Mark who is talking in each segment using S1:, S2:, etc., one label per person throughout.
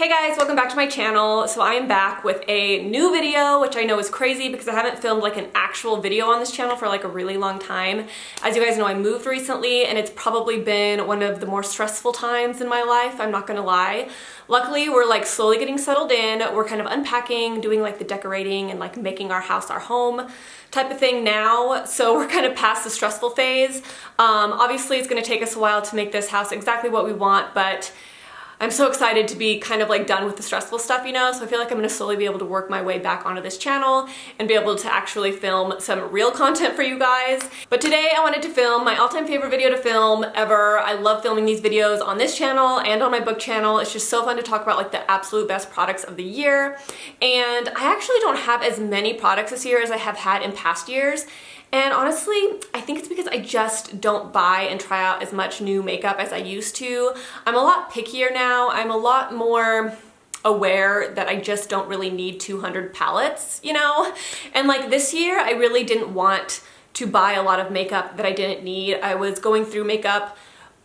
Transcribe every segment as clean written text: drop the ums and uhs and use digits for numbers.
S1: Hey guys, welcome back to my channel. So I am back with a new video, which I know is crazy because I haven't filmed like an actual video on this channel for like a really long time. As you guys know, I moved recently and it's probably been one of the more stressful times in my life, I'm not gonna lie. Luckily, we're like slowly getting settled in. We're kind of unpacking, doing like the decorating and like making our house our home type of thing now. So we're kind of past the stressful phase. Obviously it's gonna take us a while to make this house exactly what we want, but I'm so excited to be kind of like done with the stressful stuff, you know? So I feel like I'm gonna slowly be able to work my way back onto this channel and be able to actually film some real content for you guys. But today I wanted to film my all-time favorite video to film ever. I love filming these videos on this channel and on my book channel. It's just so fun to talk about like the absolute best products of the year. And I actually don't have as many products this year as I have had in past years. And honestly, I think it's because I just don't buy and try out as much new makeup as I used to. I'm a lot pickier now. I'm a lot more aware that I just don't really need 200 palettes, you know? And like this year, I really didn't want to buy a lot of makeup that I didn't need. I was going through makeup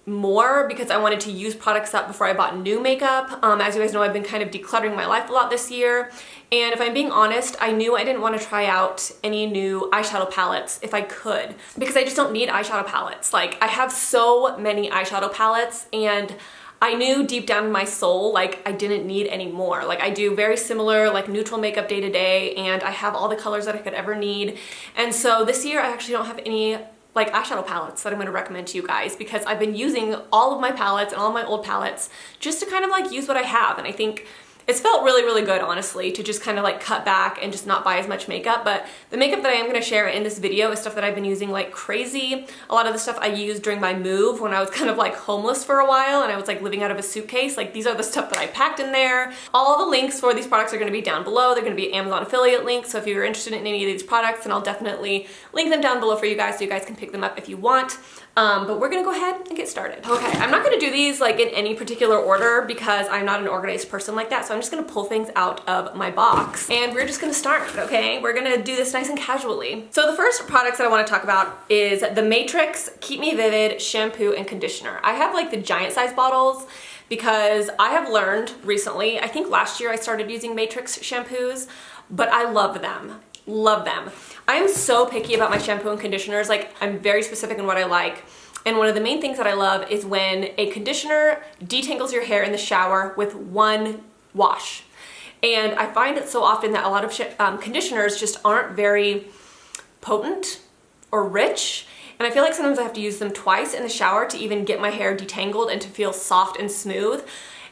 S1: more because I wanted to use products up before I bought new makeup. As you guys know, I've been kind of decluttering my life a lot this year. And if I'm being honest, I knew I didn't want to try out any new eyeshadow palettes if I could, because I just don't need eyeshadow palettes. Like, I have so many eyeshadow palettes and I knew deep down in my soul, like, I didn't need any more. Like, I do very similar, like, neutral makeup day to day, and I have all the colors that I could ever need. And so this year, I actually don't have any like eyeshadow palettes that I'm going to recommend to you guys, because I've been using all of my palettes and all of my old palettes just to kind of like use what I have. And I think it's felt really, really good, honestly, to just kind of like cut back and just not buy as much makeup. But the makeup that I am going to share in this video is stuff that I've been using like crazy. A lot of the stuff I used during my move when I was kind of like homeless for a while and I was like living out of a suitcase. Like, these are the stuff that I packed in there. All the links for these products are going to be down below. They're going to be Amazon affiliate links. So if you're interested in any of these products, then I'll definitely link them down below for you guys so you guys can pick them up if you want. But we're gonna go ahead and get started. Okay, I'm not gonna do these like in any particular order because I'm not an organized person like that, so I'm just gonna pull things out of my box and we're just gonna start, okay? We're gonna do this nice and casually. So the first products that I wanna talk about is the Matrix Keep Me Vivid Shampoo and Conditioner. I have like the giant size bottles because I have learned recently, I think last year I started using Matrix shampoos, but I love them. Love them. I am so picky about my shampoo and conditioners. Like, I'm very specific in what I like. And one of the main things that I love is when a conditioner detangles your hair in the shower with one wash. And I find it so often that a lot of conditioners just aren't very potent or rich. And I feel like sometimes I have to use them twice in the shower to even get my hair detangled and to feel soft and smooth.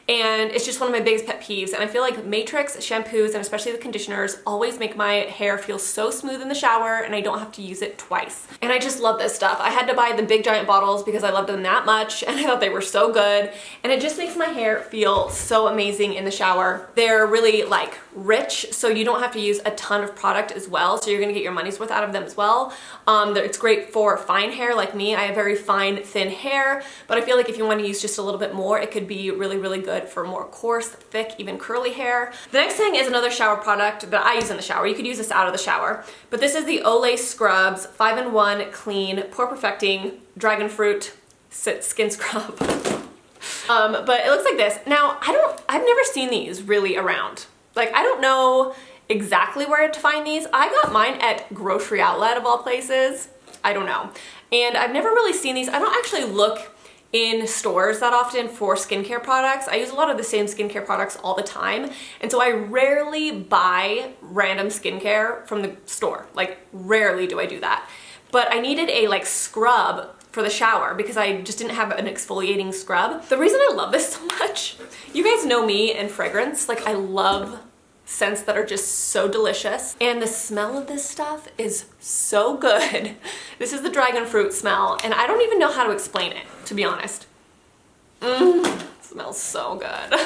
S1: And it's just one of my biggest pet peeves. And I feel like Matrix shampoos, and especially the conditioners, always make my hair feel so smooth in the shower and I don't have to use it twice. And I just love this stuff. I had to buy the big giant bottles because I loved them that much and I thought they were so good. And it just makes my hair feel so amazing in the shower. They're really like rich, so you don't have to use a ton of product as well. So you're gonna get your money's worth out of them as well. It's great for fine hair like me. I have very fine, thin hair, but I feel like if you want to use just a little bit more, it could be really, really good for more coarse, thick, even curly hair. The next thing is another shower product that I use in the shower. You could use this out of the shower, but this is the Olay Scrubs 5-in-1 Clean Pore Perfecting Dragon Fruit Skin Scrub. But it looks like this. Now, I've never seen these really around. Like, I don't know exactly where to find these. I got mine at Grocery Outlet of all places. I don't know. And I've never really seen these. I don't actually look in stores that often for skincare products. I use a lot of the same skincare products all the time, and so I rarely buy random skincare from the store. Like, rarely do I do that. But I needed a like scrub for the shower because I just didn't have an exfoliating scrub. The reason I love this so much, you guys know me and fragrance, like I love scents that are just so delicious. And the smell of this stuff is so good. This is the dragon fruit smell, and I don't even know how to explain it, to be honest. It smells so good.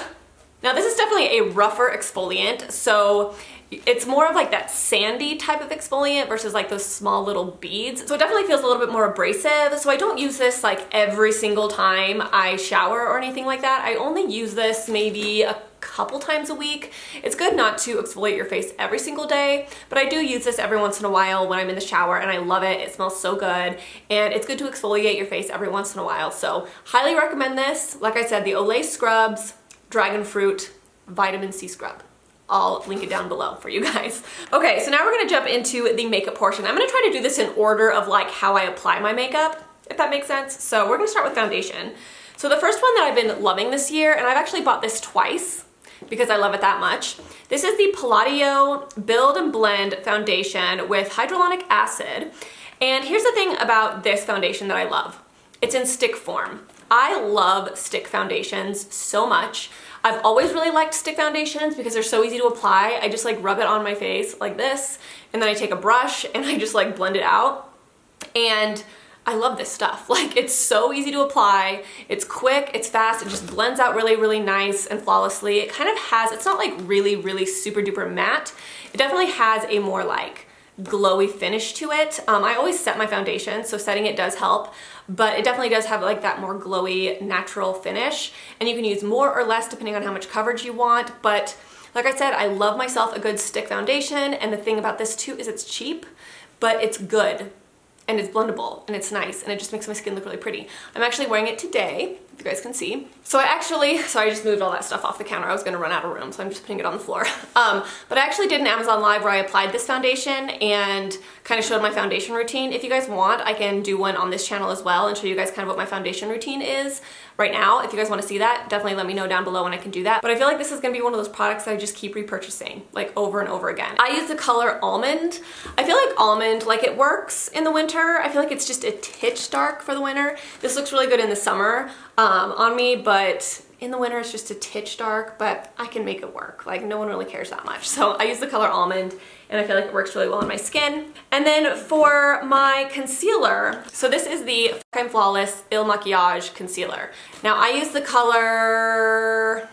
S1: Now, this is definitely a rougher exfoliant, so it's more of like that sandy type of exfoliant versus like those small little beads. So it definitely feels a little bit more abrasive. So I don't use this like every single time I shower or anything like that. I only use this maybe a couple times a week. It's good not to exfoliate your face every single day, but I do use this every once in a while when I'm in the shower and I love it. It smells so good and it's good to exfoliate your face every once in a while. So highly recommend this. Like I said, the Olay Scrubs Dragon Fruit vitamin C scrub. I'll link it down below for you guys. Okay, so now we're gonna jump into the makeup portion. I'm gonna try to do this in order of like how I apply my makeup, if that makes sense. So we're gonna start with foundation. So the first one that I've been loving this year, and I've actually bought this twice because I love it that much. This is the Palladio Build and Blend Foundation with hyaluronic acid. And here's the thing about this foundation that I love. It's in stick form. I love stick foundations so much. I've always really liked stick foundations because they're so easy to apply. I just like rub it on my face like this, and then I take a brush and I just like blend it out. And I love this stuff. Like, it's so easy to apply. It's quick, it's fast, it just blends out really, really nice and flawlessly. It kind of has, it's not like really, really super duper matte. It definitely has a more like glowy finish to it. I always set my foundation, so setting it does help, but it definitely does have like that more glowy natural finish, and you can use more or less depending on how much coverage you want. But like I said, I love myself a good stick foundation, and the thing about this too is it's cheap, but it's good. And it's blendable, and it's nice, and it just makes my skin look really pretty. I'm actually wearing it today, if you guys can see. So I just moved all that stuff off the counter. I was gonna run out of room, so I'm just putting it on the floor. But I actually did an Amazon Live where I applied this foundation and kind of showed my foundation routine. If you guys want, I can do one on this channel as well and show you guys kind of what my foundation routine is right now. If you guys wanna see that, definitely let me know down below and I can do that. But I feel like this is gonna be one of those products that I just keep repurchasing, like over and over again. I use the color Almond. I feel like Almond, like it works in the winter. I feel like it's just a titch dark for the winter. This looks really good in the summer on me, but in the winter it's just a titch dark, but I can make it work. Like, no one really cares that much. So I use the color Almond, and I feel like it works really well on my skin. And then for my concealer, so this is the Fucking Flawless Il Makiage Concealer. Now I use the color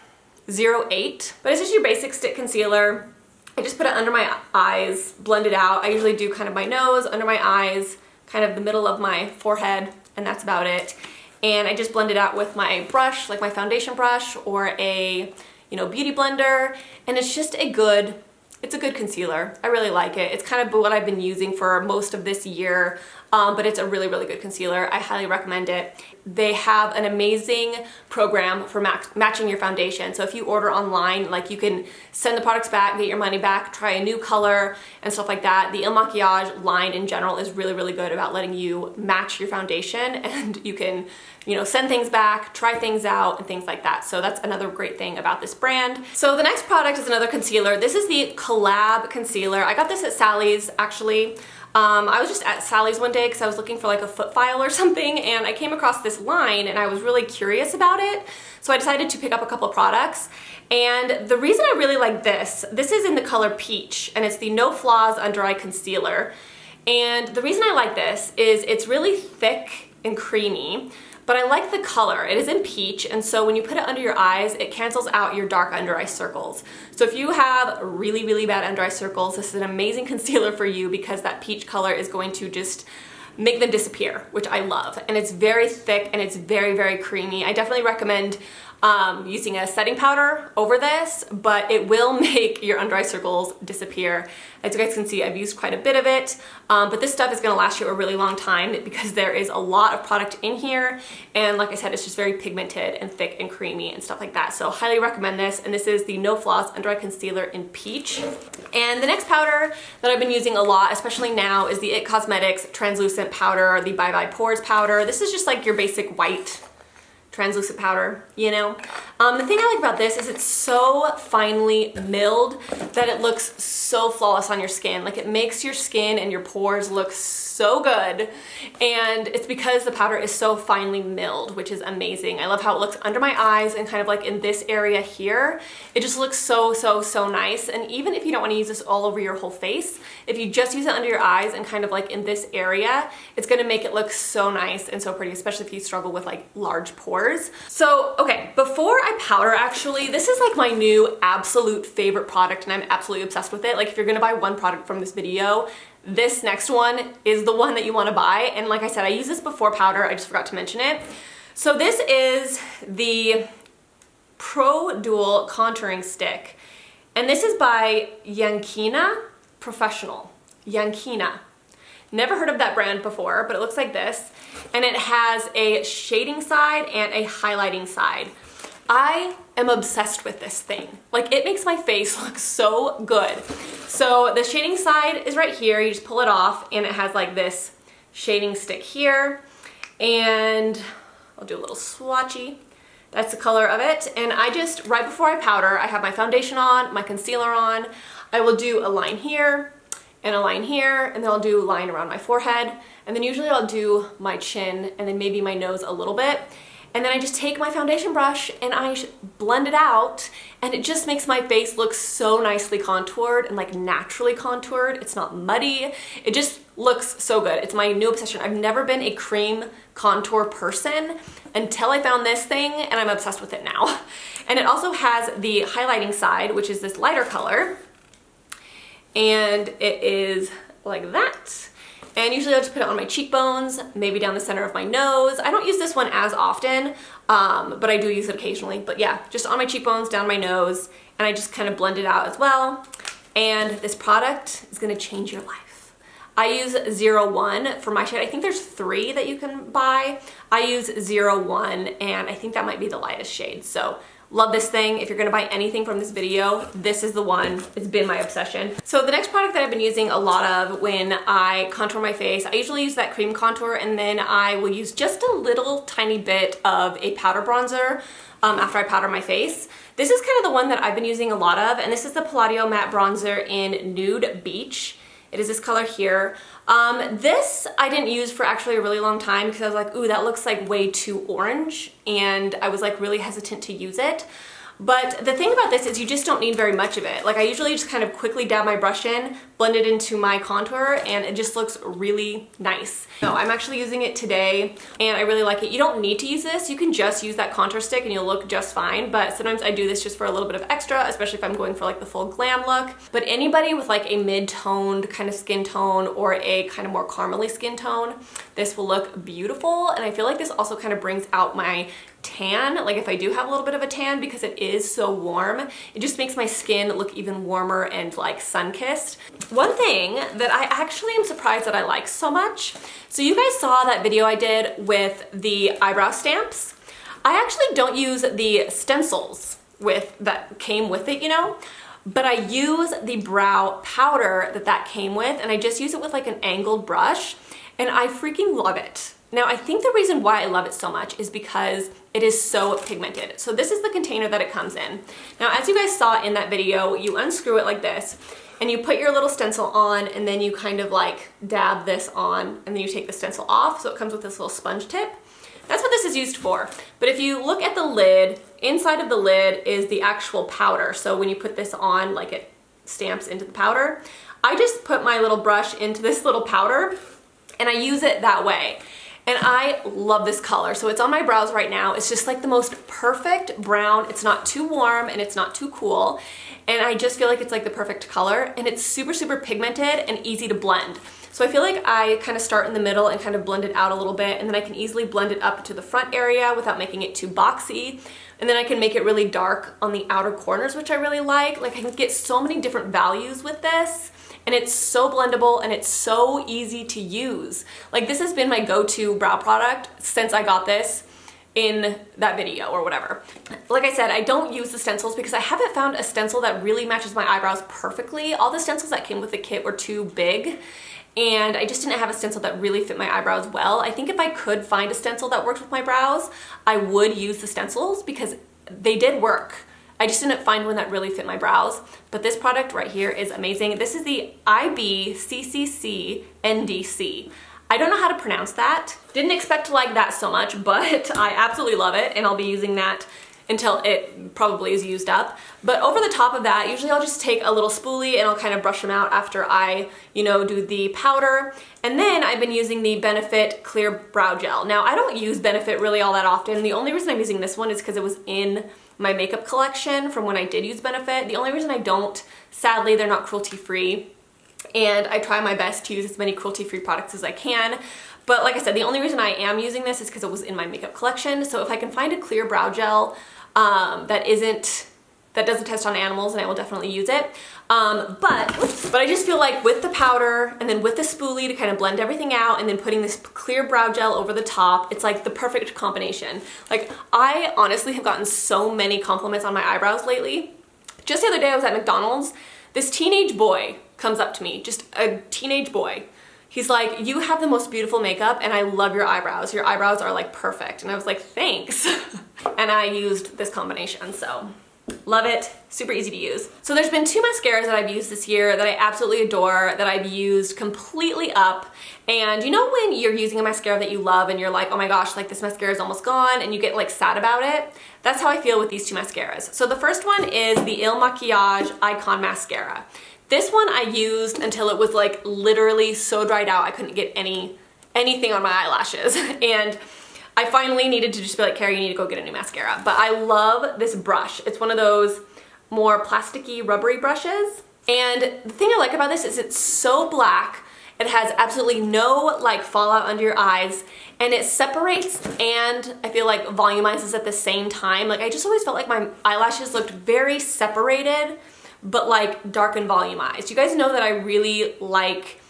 S1: 08, but it's just your basic stick concealer. I just put it under my eyes, blend it out. I usually do kind of my nose, under my eyes, kind of the middle of my forehead, and that's about it. And I just blend it out with my brush, like my foundation brush or a, you know, beauty blender. And it's just a good, it's a good concealer. I really like it. It's kind of what I've been using for most of this year, but it's a really, really good concealer. I highly recommend it. They have an amazing program for matching your foundation. So if you order online, like you can send the products back, get your money back, try a new color and stuff like that. The Il Makiage line in general is really, really good about letting you match your foundation, and you can, you know, send things back, try things out and things like that. So that's another great thing about this brand. So the next product is another concealer. This is the Collab Concealer. I got this at Sally's actually. I was just at Sally's one day because I was looking for like a foot file or something, and I came across this line and I was really curious about it. So I decided to pick up a couple products. And the reason I really like this is in the color Peach, and it's the No Flaws Under Eye Concealer. And the reason I like this is it's really thick and creamy, but I like the color. It is in peach, and so when you put it under your eyes, it cancels out your dark under eye circles. So if you have really, really bad under eye circles, this is an amazing concealer for you because that peach color is going to just make them disappear, which I love. And it's very thick and it's very, very creamy. I definitely recommend using a setting powder over this, but it will make your under eye circles disappear. As you guys can see, I've used quite a bit of it, but this stuff is gonna last you a really long time because there is a lot of product in here, and like I said, it's just very pigmented and thick and creamy and stuff like that. So highly recommend this, and this is the No Flaws Under Eye Concealer in Peach. And the next powder that I've been using a lot, especially now, is the IT Cosmetics Translucent Powder, the Bye Bye Pores Powder. This is just like your basic white translucent powder, you know? The thing I like about this is it's so finely milled that it looks so flawless on your skin. Like, it makes your skin and your pores look so good, and it's because the powder is so finely milled, which is amazing. I love how it looks under my eyes and kind of like in this area here. It just looks so, so, so nice. And even if you don't want to use this all over your whole face, if you just use it under your eyes and kind of like in this area, it's gonna make it look so nice and so pretty, especially if you struggle with like large pores. So, okay, before I powder, actually, this is like my new absolute favorite product, and I'm absolutely obsessed with it. Like, if you're gonna buy one product from this video, this next one is the one that you want to buy. And like I said, I use this before powder. I just forgot to mention it. So this is the Pro Dual Contouring Stick. And this is by Yankina Professional. Yankina. Never heard of that brand before, but it looks like this. And it has a shading side and a highlighting side. I am obsessed with this thing. Like, it makes my face look so good. So the shading side is right here. You just pull it off and it has like this shading stick here. And I'll do a little swatchy. That's the color of it. And I just, right before I powder, I have my foundation on, my concealer on. I will do a line here and a line here, and then I'll do a line around my forehead. And then usually I'll do my chin and then maybe my nose a little bit. And then I just take my foundation brush and I blend it out, and it just makes my face look so nicely contoured and like naturally contoured. It's not muddy. It just looks so good. It's my new obsession. I've never been a cream contour person until I found this thing, and I'm obsessed with it now. And it also has the highlighting side, which is this lighter color. And it is like that. And usually I'll just put it on my cheekbones, maybe down the center of my nose. I don't use this one as often, but I do use it occasionally. But yeah, just on my cheekbones, down my nose, and I just kind of blend it out as well. And this product is gonna change your life. I use 01 for my shade. I think there's 3 that you can buy. I use 01, and I think that might be the lightest shade. So love this thing. If you're gonna buy anything from this video, this is the one. It's been my obsession. So the next product that I've been using a lot of when I contour my face, I usually use that cream contour, and then I will use just a little tiny bit of a powder bronzer after I powder my face. This is kind of the one that I've been using a lot of, and this is the Palladio Matte Bronzer in Nude Beach. It is this color here. This I didn't use for actually a really long time because I was like, ooh, that looks like way too orange, and I was like really hesitant to use it. But the thing about this is you just don't need very much of it. Like, I usually just kind of quickly dab my brush in, blend it into my contour, and it just looks really nice. So I'm actually using it today, and I really like it. You don't need to use this. You can just use that contour stick and you'll look just fine. But sometimes I do this just for a little bit of extra, especially if I'm going for like the full glam look. But anybody with like a mid-toned kind of skin tone or a kind of more caramely skin tone, this will look beautiful. And I feel like this also kind of brings out my tan, like if I do have a little bit of a tan, because it is so warm, it just makes my skin look even warmer and like sun-kissed. One thing that I actually am surprised that I like so much, so you guys saw that video I did with the eyebrow stamps. I actually don't use the stencils that came with it, you know, but I use the brow powder that came with, and I just use it with like an angled brush, and I freaking love it. Now, I think the reason why I love it so much is because it is so pigmented. So this is the container that it comes in. Now, as you guys saw in that video, you unscrew it like this, and you put your little stencil on, and then you kind of like dab this on, and then you take the stencil off, so it comes with this little sponge tip. That's what this is used for. But if you look at the lid, inside of the lid is the actual powder. So when you put this on, like it stamps into the powder. I just put my little brush into this little powder, and I use it that way. And I love this color. So it's on my brows right now. It's just like the most perfect brown. It's not too warm and it's not too cool. And I just feel like it's like the perfect color, and it's super, super pigmented and easy to blend. So I feel like I kind of start in the middle and kind of blend it out a little bit, and then I can easily blend it up to the front area without making it too boxy. And then I can make it really dark on the outer corners, which I really like. Like, I can get so many different values with this. And it's so blendable, and it's so easy to use. Like, this has been my go-to brow product since I got this in that video or whatever. Like I said, I don't use the stencils because I haven't found a stencil that really matches my eyebrows perfectly. All the stencils that came with the kit were too big, and I just didn't have a stencil that really fit my eyebrows well. I think if I could find a stencil that works with my brows, I would use the stencils because they did work. I just didn't find one that really fit my brows, but this product right here is amazing. This is the IBCCC NDC. I don't know how to pronounce that. Didn't expect to like that so much, but I absolutely love it, and I'll be using that until it probably is used up. But over the top of that, usually I'll just take a little spoolie and I'll kind of brush them out after I, do the powder. And then I've been using the Benefit Clear Brow Gel. Now, I don't use Benefit really all that often. The only reason I'm using this one is because it was in my makeup collection from when I did use Benefit. The only reason I don't, sadly, they're not cruelty-free, and I try my best to use as many cruelty-free products as I can. But like I said, the only reason I am using this is because it was in my makeup collection. So if I can find a clear brow gel that isn't that doesn't test on animals, and I will definitely use it. But I just feel like with the powder and then with the spoolie to kind of blend everything out and then putting this clear brow gel over the top, it's like the perfect combination. Like, I honestly have gotten so many compliments on my eyebrows lately. Just the other day I was at McDonald's. This teenage boy comes up to me, just a teenage boy. He's like, you have the most beautiful makeup and I love your eyebrows. Your eyebrows are like perfect. And I was like, thanks. And I used this combination, so love it. Super easy to use. So there's been two mascaras that I've used this year that I absolutely adore, that I've used completely up. And you know when you're using a mascara that you love and you're like, oh my gosh, like this mascara is almost gone, and you get like sad about it? That's how I feel with these two mascaras. So the first one is the Il Makiage Icon Mascara. This one I used until it was like literally so dried out I couldn't get anything on my eyelashes. And I finally needed to just be like, Carah, you need to go get a new mascara. But I love this brush. It's one of those more plasticky, rubbery brushes. And the thing I like about this is it's so black. It has absolutely no like fallout under your eyes, and it separates and I feel like volumizes at the same time. Like, I just always felt like my eyelashes looked very separated, but like dark and volumized. You guys know that I really like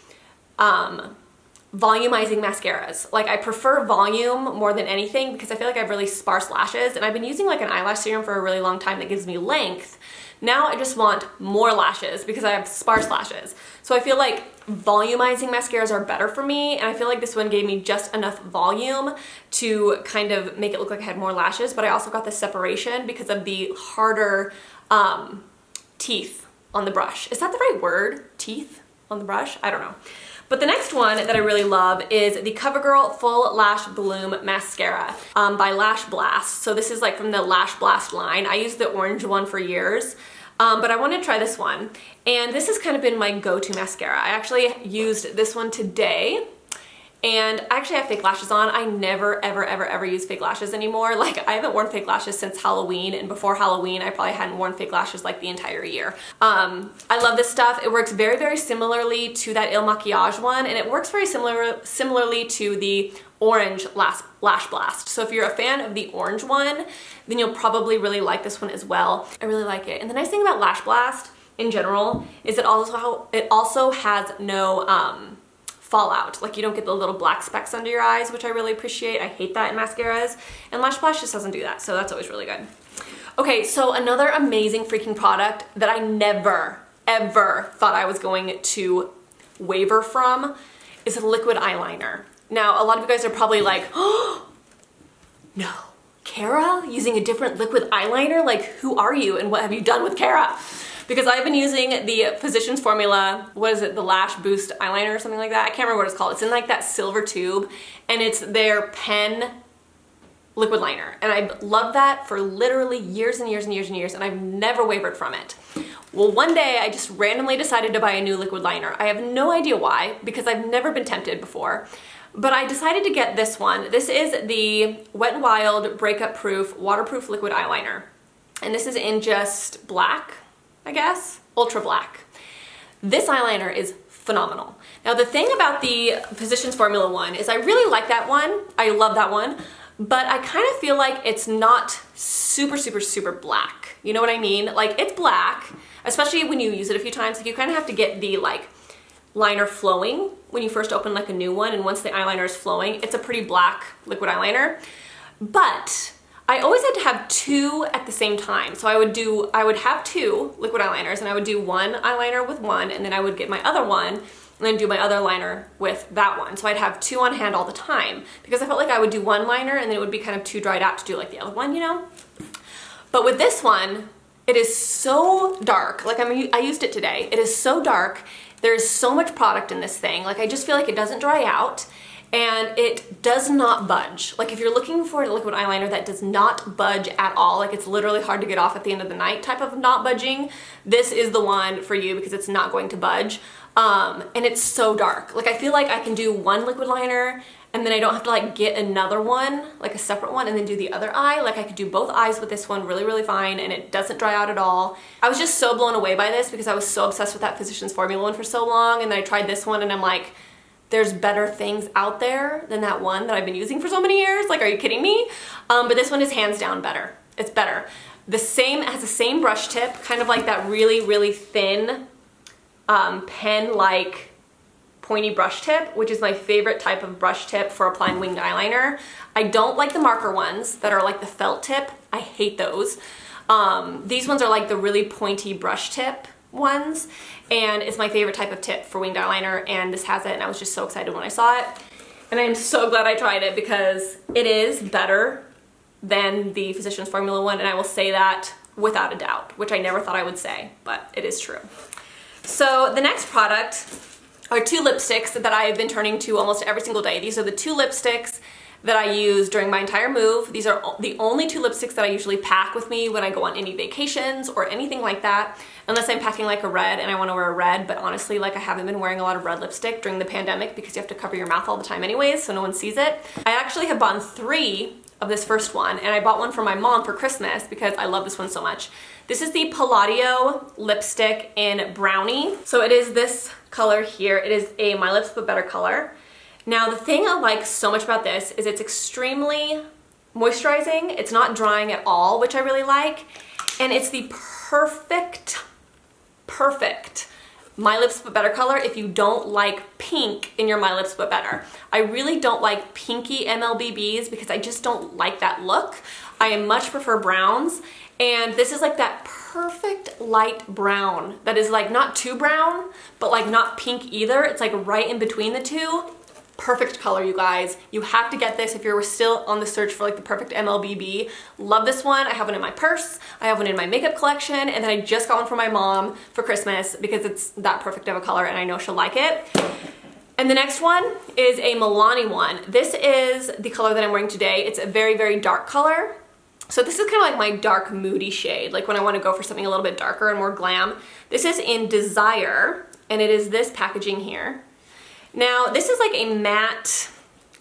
S1: volumizing mascaras. Like, I prefer volume more than anything because I feel like I have really sparse lashes, and I've been using like an eyelash serum for a really long time that gives me length. Now I just want more lashes because I have sparse lashes. So I feel like volumizing mascaras are better for me, and I feel like this one gave me just enough volume to kind of make it look like I had more lashes, but I also got the separation because of the harder teeth on the brush. Is that the right word? Teeth on the brush? I don't know. But the next one that I really love is the CoverGirl Full Lash Bloom Mascara by Lash Blast. So this is like from the Lash Blast line. I used the orange one for years, but I want to try this one. And this has kind of been my go-to mascara. I actually used this one today. And I actually have fake lashes on. I never, ever, ever, ever use fake lashes anymore. Like, I haven't worn fake lashes since Halloween, and before Halloween, I probably hadn't worn fake lashes like the entire year. I love this stuff. It works very, very similarly to that Il Makiage one, and it works very similarly to the orange Lash Blast. So if you're a fan of the orange one, then you'll probably really like this one as well. I really like it. And the nice thing about Lash Blast in general is it also has no fallout. Like, you don't get the little black specks under your eyes, which I really appreciate. I hate that in mascaras, and Lash Blast just doesn't do that, so that's always really good. Okay, so another amazing freaking product that I never, ever thought I was going to waver from is a liquid eyeliner. Now, a lot of you guys are probably like, oh, no, Carah using a different liquid eyeliner? Like, who are you and what have you done with Carah? Because I've been using the Physicians Formula, what is it, the Lash Boost eyeliner or something like that? I can't remember what it's called. It's in like that silver tube, and it's their pen liquid liner. And I've loved that for literally years and years and years and years, and I've never wavered from it. Well, one day I just randomly decided to buy a new liquid liner. I have no idea why, because I've never been tempted before. But I decided to get this one. This is the Wet n Wild Breakup Proof Waterproof Liquid Eyeliner. And this is in just black, I guess, ultra black. This eyeliner is phenomenal. Now, the thing about the Physicians Formula one is I really like that one. I love that one, but I kind of feel like it's not super, super, super black. You know what I mean? Like, it's black, especially when you use it a few times. Like, you kind of have to get the like liner flowing when you first open like a new one, and once the eyeliner is flowing, it's a pretty black liquid eyeliner. But I always had to have two at the same time. So I would have two liquid eyeliners, and I would do one eyeliner with one, and then I would get my other one and then do my other liner with that one. So I'd have two on hand all the time because I felt like I would do one liner and then it would be kind of too dried out to do like the other one, you know? But with this one, it is so dark. Like, I used it today. It is so dark. There's so much product in this thing. Like, I just feel like it doesn't dry out. And it does not budge. Like, if you're looking for a liquid eyeliner that does not budge at all, like it's literally hard to get off at the end of the night type of not budging, this is the one for you because it's not going to budge. And it's so dark. Like, I feel like I can do one liquid liner and then I don't have to like get another one, like a separate one, and then do the other eye. Like, I could do both eyes with this one really, really fine, and it doesn't dry out at all. I was just so blown away by this because I was so obsessed with that Physicians Formula one for so long, and then I tried this one and I'm like, there's better things out there than that one that I've been using for so many years. Like, are you kidding me? But this one is hands down better. It's better. It has the same brush tip, kind of like that really, really thin pen-like pointy brush tip, which is my favorite type of brush tip for applying winged eyeliner. I don't like the marker ones that are like the felt tip. I hate those. These ones are like the really pointy brush tip ones, and it's my favorite type of tip for winged eyeliner, and this has it, and I was just so excited when I saw it. And I'm so glad I tried it because it is better than the Physicians Formula one, and I will say that without a doubt, which I never thought I would say, but it is true. So the next product are two lipsticks that I have been turning to almost every single day. These are the two lipsticks that I use during my entire move. These are the only two lipsticks that I usually pack with me when I go on any vacations or anything like that, unless I'm packing like a red and I want to wear a red, but honestly, like I haven't been wearing a lot of red lipstick during the pandemic because you have to cover your mouth all the time anyways, so no one sees it. I actually have bought 3 of this first one, and I bought one for my mom for Christmas because I love this one so much. This is the Palladio lipstick in Brownie. So it is this color here. It is a My Lips But Better color. Now the thing I like so much about this is it's extremely moisturizing. It's not drying at all, which I really like. And it's the perfect My Lips But Better color if you don't like pink in your My Lips But Better. I really don't like pinky MLBBs because I just don't like that look. I much prefer browns, and this is like that perfect light brown that is like not too brown, but like not pink either. It's like right in between the two. Perfect color, you guys. You have to get this if you're still on the search for like the perfect MLBB. Love this one. I have one in my purse. I have one in my makeup collection, and then I just got one for my mom for Christmas because it's that perfect of a color and I know she'll like it. And the next one is a Milani one. This is the color that I'm wearing today. It's a very, very dark color. So this is kind of like my dark moody shade, like when I want to go for something a little bit darker and more glam. This is in Desire, and it is this packaging here. Now, this is like a matte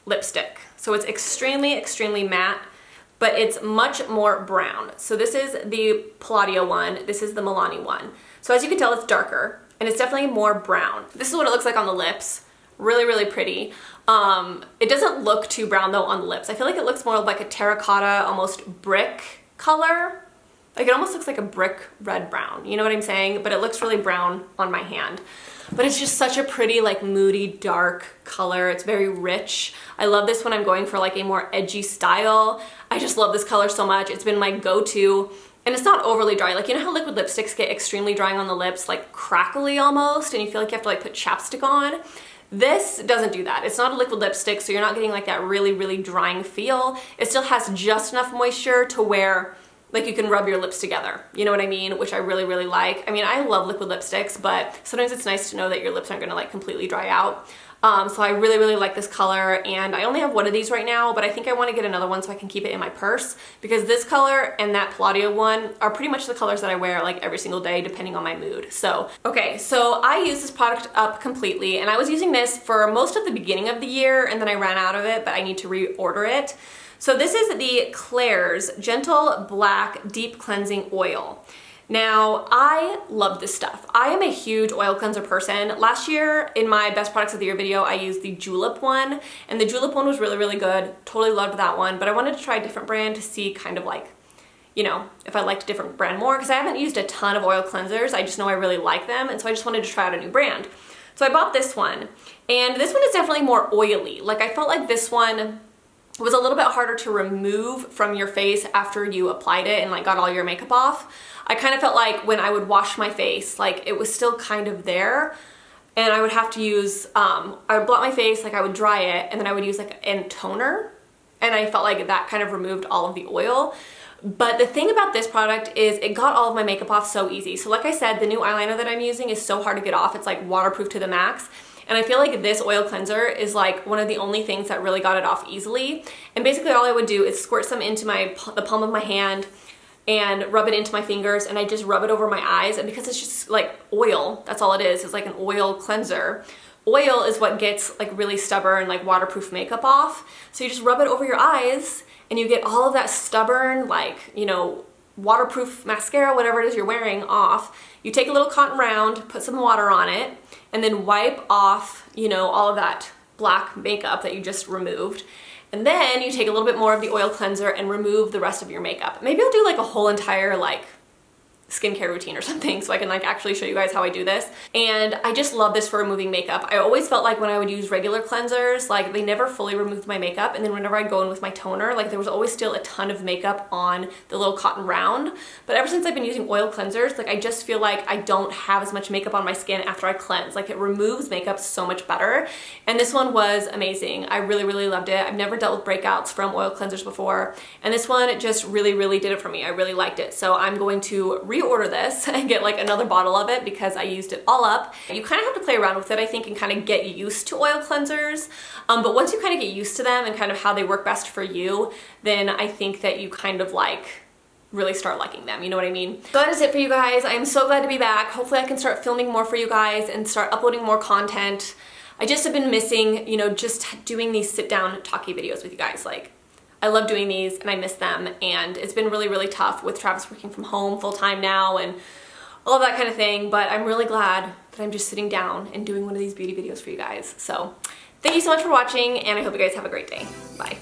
S1: lipstick. So it's extremely, extremely matte, but it's much more brown. So this is the Palladio one. This is the Milani one. So as you can tell, it's darker, and it's definitely more brown. This is what it looks like on the lips. Really, really pretty. It doesn't look too brown though on the lips. I feel like it looks more like a terracotta, almost brick color. Like it almost looks like a brick red brown, you know what I'm saying? But it looks really brown on my hand. But it's just such a pretty, like moody, dark color. It's very rich. I love this when I'm going for like a more edgy style. I just love this color so much. It's been my go-to. And it's not overly dry. Like, you know how liquid lipsticks get extremely drying on the lips, like crackly almost, and you feel like you have to like put chapstick on? This doesn't do that. It's not a liquid lipstick, so you're not getting like that really, really drying feel. It still has just enough moisture to where like you can rub your lips together, you know what I mean? Which I really, really like. I mean, I love liquid lipsticks, but sometimes it's nice to know that your lips aren't gonna like completely dry out. So I really, really like this color, and I only have one of these right now, but I think I want to get another one so I can keep it in my purse, because this color and that Palladio one are pretty much the colors that I wear like every single day depending on my mood. So, okay, so I used this product up completely, and I was using this for most of the beginning of the year, and then I ran out of it, but I need to reorder it. So this is the Claire's Gentle Black Deep Cleansing Oil. Now, I love this stuff. I am a huge oil cleanser person. Last year, in my best products of the year video, I used the Julep one, and the Julep one was really, really good. Totally loved that one, but I wanted to try a different brand to see kind of like, you know, if I liked a different brand more, because I haven't used a ton of oil cleansers. I just know I really like them, and so I just wanted to try out a new brand. So I bought this one, and this one is definitely more oily. Like, I felt like this one was a little bit harder to remove from your face after you applied it and like got all your makeup off. I kind of felt like when I would wash my face, like it was still kind of there, and I would have to use, I would blot my face, like I would dry it, and then I would use like a toner, and I felt like that kind of removed all of the oil. But the thing about this product is it got all of my makeup off so easy. So like I said, the new eyeliner that I'm using is so hard to get off. It's like waterproof to the max. And I feel like this oil cleanser is like one of the only things that really got it off easily. And basically all I would do is squirt some into the palm of my hand and rub it into my fingers, and I just rub it over my eyes. And because it's just like oil, that's all it is. It's like an oil cleanser. Oil is what gets like really stubborn, like waterproof makeup off. So you just rub it over your eyes and you get all of that stubborn, like, you know, waterproof mascara, whatever it is you're wearing, off. You take a little cotton round, put some water on it, and then wipe off, you know, all of that black makeup that you just removed. And then you take a little bit more of the oil cleanser and remove the rest of your makeup. Maybe I'll do like a whole entire like skincare routine or something so I can like actually show you guys how I do this. And I just love this for removing makeup. I always felt like when I would use regular cleansers, like they never fully removed my makeup, and then whenever I'd go in with my toner, like there was always still a ton of makeup on the little cotton round. But ever since I've been using oil cleansers, like I just feel like I don't have as much makeup on my skin after I cleanse. Like it removes makeup so much better. And this one was amazing. I really, really loved it. I've never dealt with breakouts from oil cleansers before, and this one just really, really did it for me. I really liked it. So I'm going to reorder this and get like another bottle of it because I used it all up. You kind of have to play around with it, I think, and kind of get used to oil cleansers. But once you kind of get used to them and kind of how they work best for you, then I think that you kind of like really start liking them, you know what I mean? So that is it for you guys. I am so glad to be back. Hopefully I can start filming more for you guys and start uploading more content. I just have been missing, you know, just doing these sit down talky videos with you guys. Like, I love doing these and I miss them, and it's been really, really tough with Travis working from home full time now and all of that kind of thing, but I'm really glad that I'm just sitting down and doing one of these beauty videos for you guys. So thank you so much for watching, and I hope you guys have a great day. Bye.